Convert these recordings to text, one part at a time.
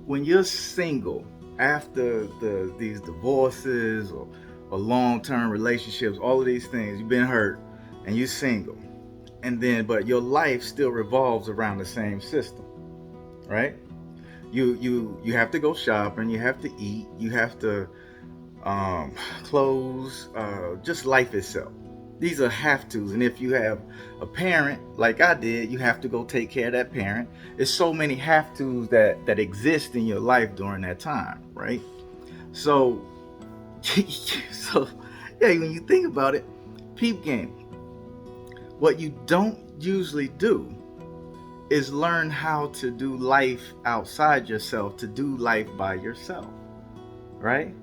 when you're single after these divorces or long-term relationships, all of these things, you've been hurt and you're single, and then but your life still revolves around the same system, right? You have to go shopping, you have to eat, you have to um, clothes, just life itself. These are have tos, and if you have a parent like I did, you have to go take care of that parent. There's so many have tos that exist in your life during that time, right? So, so yeah, when you think about it, peep game. What you don't usually do is learn how to do life outside yourself, to do life by yourself, right?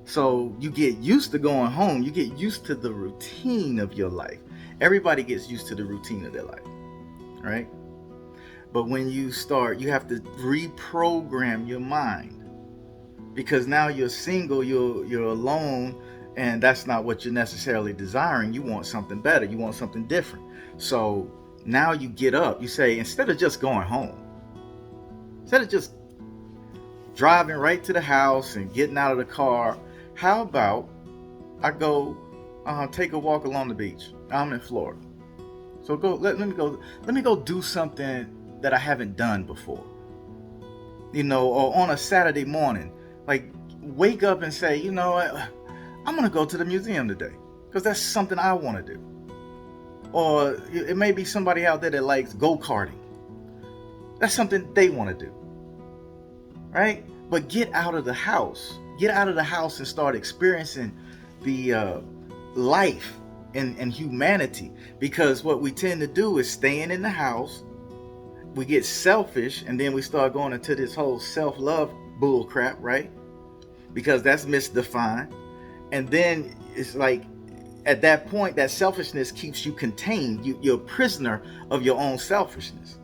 So you get used to going home, you get used to the routine of your life. Everybody gets used to the routine of their life, right? But when you start, you have to reprogram your mind, because now you're single, you're alone, and that's not what you're necessarily desiring. You want something better, you want something different. So now you get up, you say, instead of just going home, instead of just driving right to the house and getting out of the car, how about I go take a walk along the beach? I'm in Florida, so let me go do something that I haven't done before. Or on a Saturday morning, like wake up and say, you know what, I'm gonna go to the museum today because that's something I want to do. Or it may be somebody out there that likes go karting. That's something they want to do, right? But get out of the house. Get out of the house and start experiencing the life and humanity. Because what we tend to do is staying in the house. We get selfish, and then we start going into this whole self-love bull crap, right? Because that's misdefined. And then it's like at that point, that selfishness keeps you contained. You're a prisoner of your own selfishness.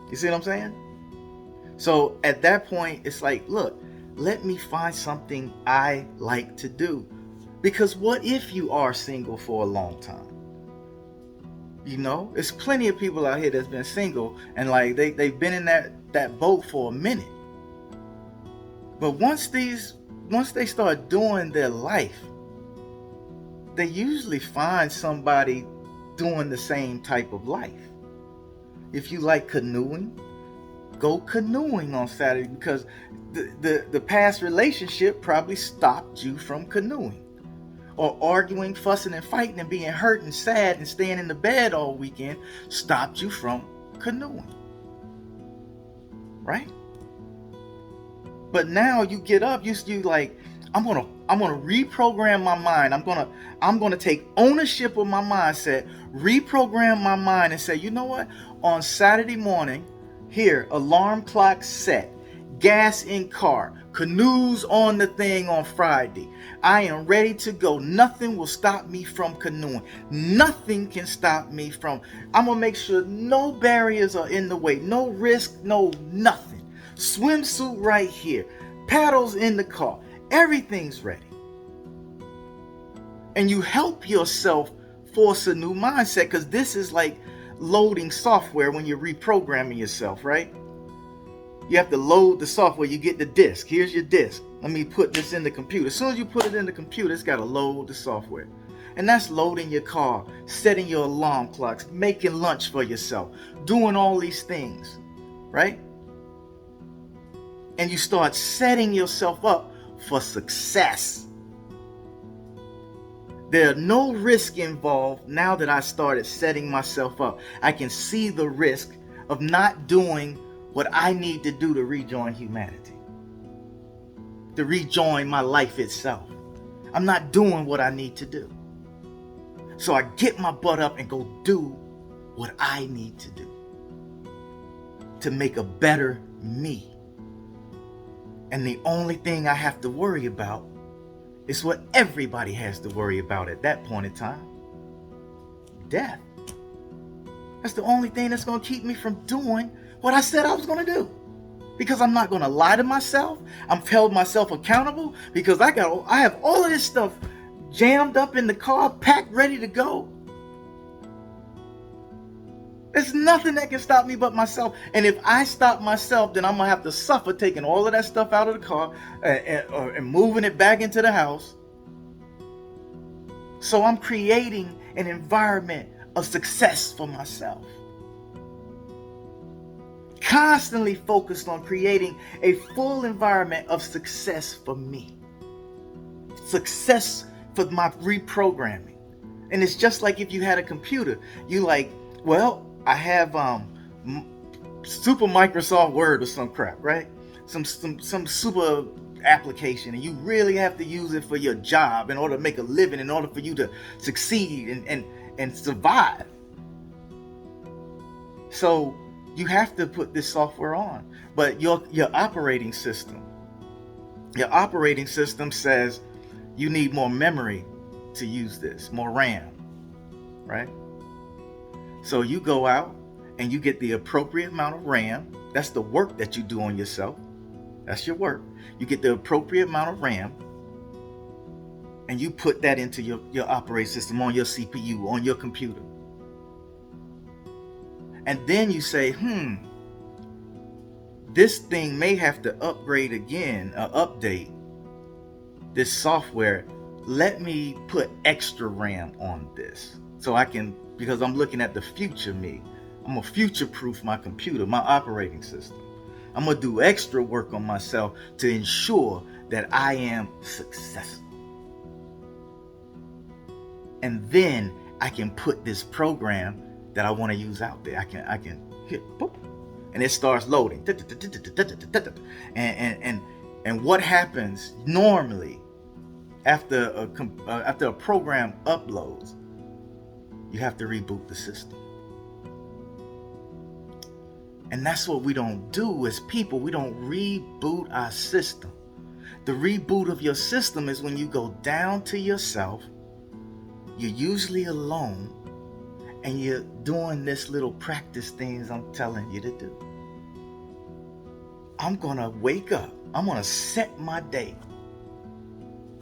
You see what I'm saying? So at that point, it's like, look, let me find something I like to do. Because what if you are single for a long time? There's plenty of people out here that's been single and like they've been in that boat for a minute. But once they start doing their life, they usually find somebody doing the same type of life. If you like canoeing, go canoeing on Saturday, because the past relationship probably stopped you from canoeing. Or arguing, fussing, and fighting and being hurt and sad and staying in the bed all weekend stopped you from canoeing. Right? But now you get up, you like, I'm gonna reprogram my mind. I'm gonna take ownership of my mindset, reprogram my mind, and say, you know what? On Saturday morning, here, alarm clock set, gas in car, canoes on the thing on Friday. I am ready to go. Nothing will stop me from canoeing. Nothing can stop me from. I'm gonna make sure no barriers are in the way, no risk, no nothing. Swimsuit right here, paddles in the car. Everything's ready. And you help yourself force a new mindset, because this is like loading software when you're reprogramming yourself, right? You have to load the software. You get the disk. Here's your disk. Let me put this in the computer. As soon as you put it in the computer, it's got to load the software. And that's loading your car, setting your alarm clocks, making lunch for yourself, doing all these things, right? And you start setting yourself up for success. There are no risk involved now that I started setting myself up. I can see the risk of not doing what I need to do to rejoin humanity, to rejoin my life itself. I'm not doing what I need to do. So I get my butt up and go do what I need to do to make a better me. And the only thing I have to worry about is what everybody has to worry about at that point in time: death. That's the only thing that's going to keep me from doing what I said I was going to do. Because I'm not going to lie to myself. I'm held myself accountable because I have all of this stuff jammed up in the car, packed, ready to go. There's nothing that can stop me but myself. And if I stop myself, then I'm going to have to suffer taking all of that stuff out of the car and moving it back into the house. So I'm creating an environment of success for myself. Constantly focused on creating a full environment of success for me. Success for my reprogramming. And it's just like if you had a computer. You like, well, I have super Microsoft Word or some crap, right? Some super application, and you really have to use it for your job in order to make a living, in order for you to succeed and survive. So you have to put this software on. But your operating system says you need more memory to use this, more RAM, right? So you go out and you get the appropriate amount of RAM. That's the work that you do on yourself. That's your work. You get the appropriate amount of RAM and you put that into your operating system, on your CPU, on your computer. And then you say, this thing may have to upgrade again, update this software. Let me put extra RAM on this so I can, because I'm looking at the future me. I'm gonna future-proof my computer, my operating system. I'm gonna do extra work on myself to ensure that I am successful. And then I can put this program that I want to use out there. I can hit boop, and it starts loading. And what happens normally after a program uploads? You have to reboot the system. And that's what we don't do as people. We don't reboot our system. The reboot of your system is when you go down to yourself. You're usually alone, and you're doing this little practice things I'm telling you to do. I'm gonna wake up. I'm gonna set my day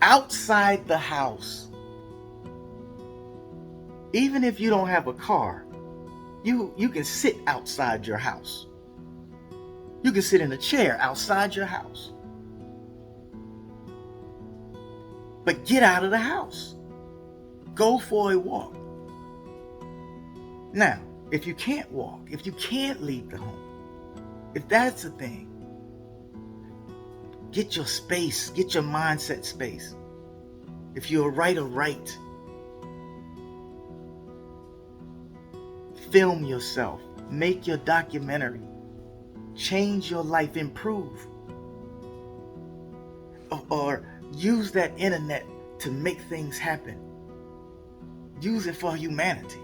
outside the house. Even if you don't have a car, you can sit outside your house. You can sit in a chair outside your house. But get out of the house. Go for a walk. Now, if you can't walk, if you can't leave the home, if that's the thing, get your space, get your mindset space. If you're a write, film yourself, make your documentary, change your life, improve, or use that internet to make things happen. Use it for humanity.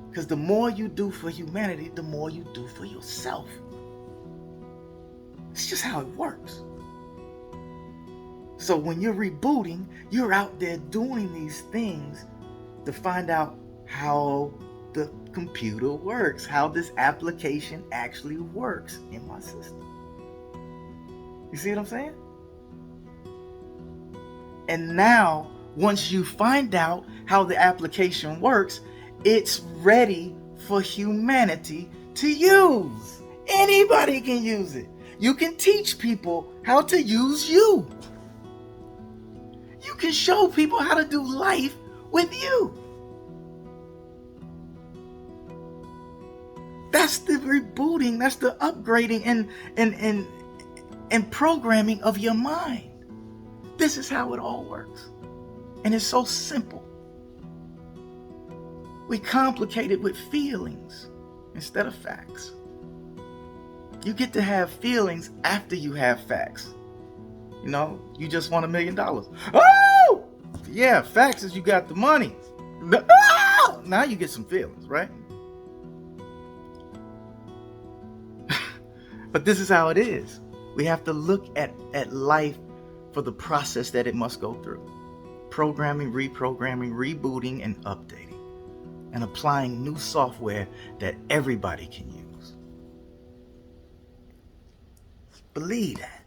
Because the more you do for humanity, the more you do for yourself. It's just how it works. So when you're rebooting, you're out there doing these things to find out how the computer works, how this application actually works in my system. You see what I'm saying? And now, once you find out how the application works, it's ready for humanity to use. Anybody can use it. You can teach people how to use you. You can show people how to do life with you. That's the rebooting, that's the upgrading and programming of your mind. This is how it all works. And it's so simple. We complicate it with feelings instead of facts. You get to have feelings after you have facts. You know, you just won $1 million. Oh! Yeah, facts is you got the money. Oh! Now you get some feelings, right? But this is how it is. We have to look at life for the process that it must go through. Programming, reprogramming, rebooting, and updating. And applying new software that everybody can use. Believe that.